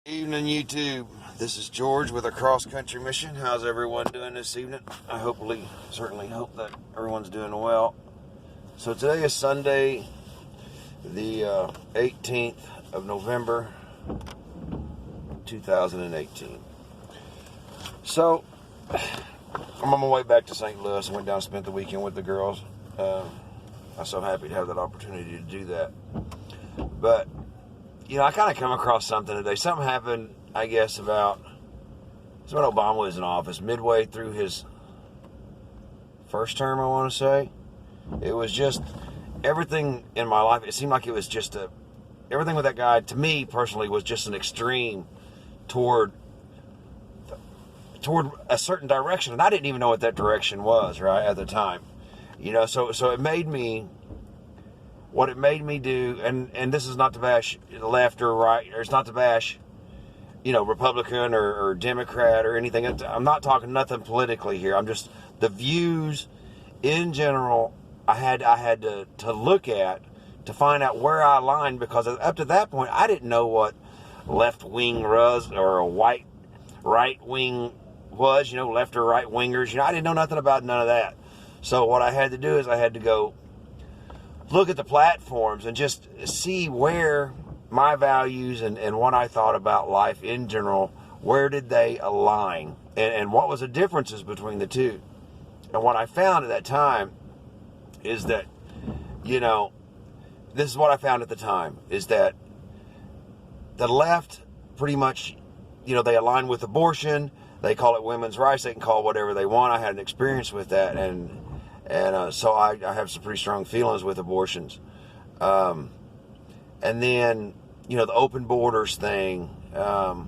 Evening, YouTube. This is George with a cross-country mission. How's everyone doing this evening? I certainly hope that everyone's doing well. So today is Sunday, the 18th of November, 2018. So I'm on my way back to St. Louis. I went down and spent the weekend with the girls. I'm so happy to have that opportunity to do that. But I kind of come across something today. Something happened, I guess, about Obama was in office, midway through his first term, I want to say. It was just everything in my life. It seemed like it was just everything with that guy, to me personally, was just an extreme toward a certain direction. And I didn't even know what that direction was, right, at the time. So it made me... What it made me do, and this is not to bash left or right, or it's not to bash, Republican or Democrat or anything. I'm not talking nothing politically here. I'm just the views in general. I had to look at to find out where I aligned, because up to that point I didn't know what left wing was or a right wing was. Left or right wingers. I didn't know nothing about none of that. So what I had to do is I had to go look at the platforms and just see where my values and what I thought about life in general, where did they align, and what was the differences between the two. And what I found at that time is that, this is what I found at the time, is that the left pretty much, they align with abortion. They call it women's rights. They can call it whatever they want. I had an experience with that, and so I have some pretty strong feelings with abortions. And then, the open borders thing. It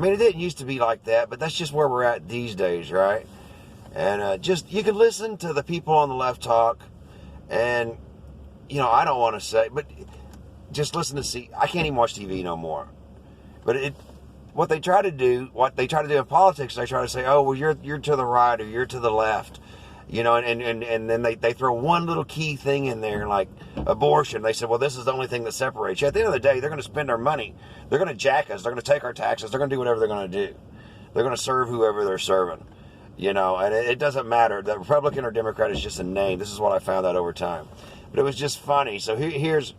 didn't used to be like that, but that's just where we're at these days, right? And you can listen to the people on the left talk, and, I don't want to say, but just listen to see. I can't even watch TV no more. But what they try to do in politics, they try to say, oh, well, you're to the right or you're to the left, and then they throw one little key thing in there, like abortion. They said, well, this is the only thing that separates you. At the end of the day, they're going to spend our money. They're going to jack us. They're going to take our taxes. They're going to do whatever they're going to do. They're going to serve whoever they're serving, and it doesn't matter. The Republican or Democrat is just a name. This is what I found out over time. But it was just funny. So here's,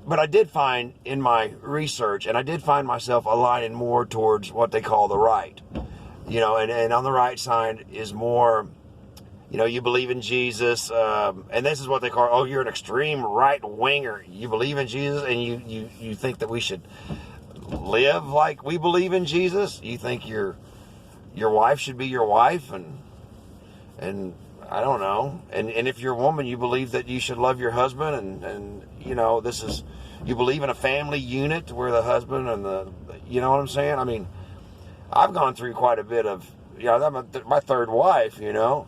but I did find in my research, and I did find myself aligning more towards what they call the right. And on the right side is more, you believe in Jesus, and this is what they call, oh, you're an extreme right winger. You believe in Jesus, and you think that we should live like we believe in Jesus. You think your wife should be your wife, and I don't know. And if you're a woman, you believe that you should love your husband, and you believe in a family unit where the husband and you know what I'm saying? I mean, I've gone through quite a bit of, my third wife, and I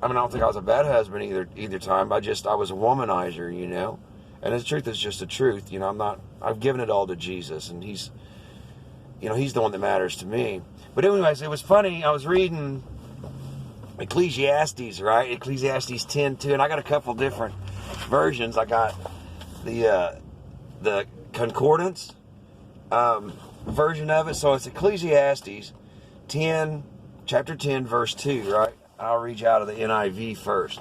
don't think I was a bad husband either time. I was a womanizer, and the truth is just the truth. I've given it all to Jesus, and he's the one that matters to me. But anyways, it was funny. I was reading Ecclesiastes, right? Ecclesiastes 10:2, and I got a couple different versions. I got the concordance version of it. So it's Ecclesiastes 10, chapter 10, verse 2, right? I'll read you out of the NIV first.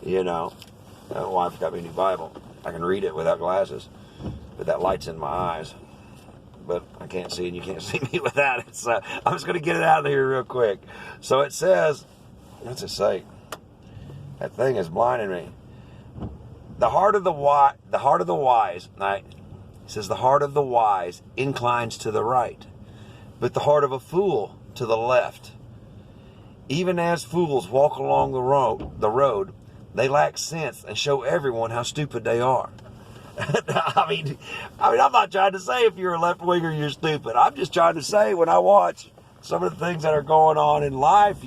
My wife got me a new Bible. I can read it without glasses, but that light's in my eyes. But I can't see, and you can't see me without it. So I'm just going to get it out of here real quick. So it says, what's it say? That thing is blinding me. The heart of the wise, right? It says the heart of the wise inclines to the right, but the heart of a fool to the left. Even as fools walk along the road, they lack sense and show everyone how stupid they are. I mean, I'm not trying to say if you're a left winger you're stupid. I'm just trying to say, when I watch some of the things that are going on in life,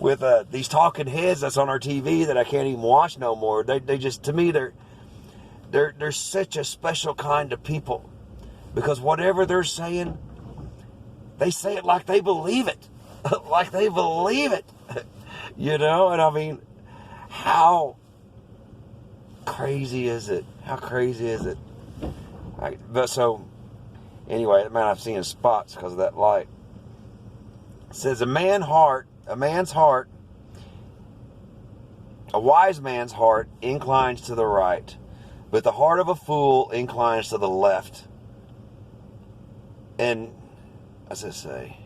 with these talking heads that's on our TV that I can't even watch no more. They just, to me, they're such a special kind of people, because whatever they're saying, they say it like they believe it, like they believe it, And I mean, how crazy is it? How crazy is it? But so, anyway, man, I've seen spots because of that light. It says, a wise man's heart inclines to the right, but the heart of a fool inclines to the left. And, as I say,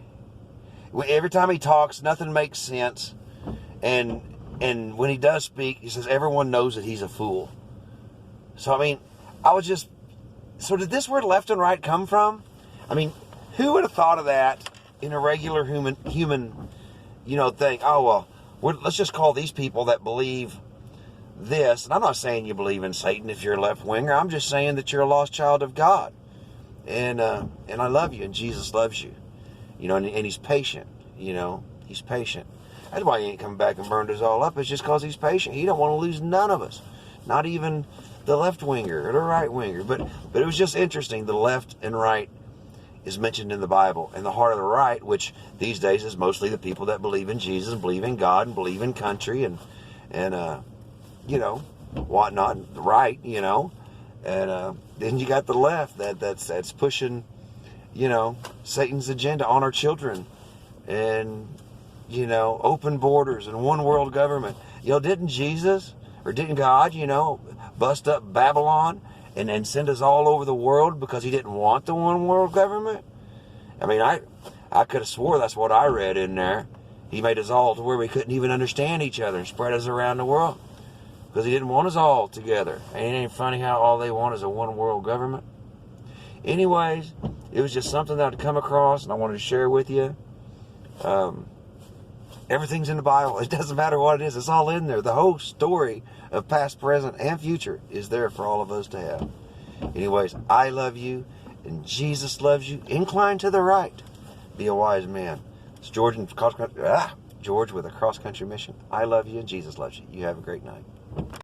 every time he talks, nothing makes sense. And when he does speak, he says, everyone knows that he's a fool. So, I mean, so did this word left and right come from? I mean, who would have thought of that in a regular human, thing? Oh, well, let's just call these people that believe this. And I'm not saying you believe in Satan if you're a left-winger. I'm just saying that you're a lost child of God. And I love you, and Jesus loves you. And he's patient, He's patient. That's why he ain't coming back and burned us all up. It's just because he's patient. He don't want to lose none of us. Not even the left-winger or the right-winger. But it was just interesting. The left and right is mentioned in the Bible. And the heart of the right, which these days is mostly the people that believe in Jesus, believe in God, and believe in country, and whatnot. The right, And then you got the left that's pushing, Satan's agenda on our children. And, open borders and one world government. Didn't Jesus or didn't God, bust up Babylon and send us all over the world because he didn't want the one world government? I mean, I could have swore that's what I read in there. He made us all to where we couldn't even understand each other and spread us around the world because he didn't want us all together. And it ain't funny how all they want is a one world government. Anyways, it was just something that I'd come across and I wanted to share with you. Everything's in the Bible. It doesn't matter what it is. It's all in there. The whole story of past, present, and future is there for all of us to have. Anyways, I love you, and Jesus loves you. Incline to the right. Be a wise man. It's George with a cross-country mission. I love you, and Jesus loves you. You have a great night.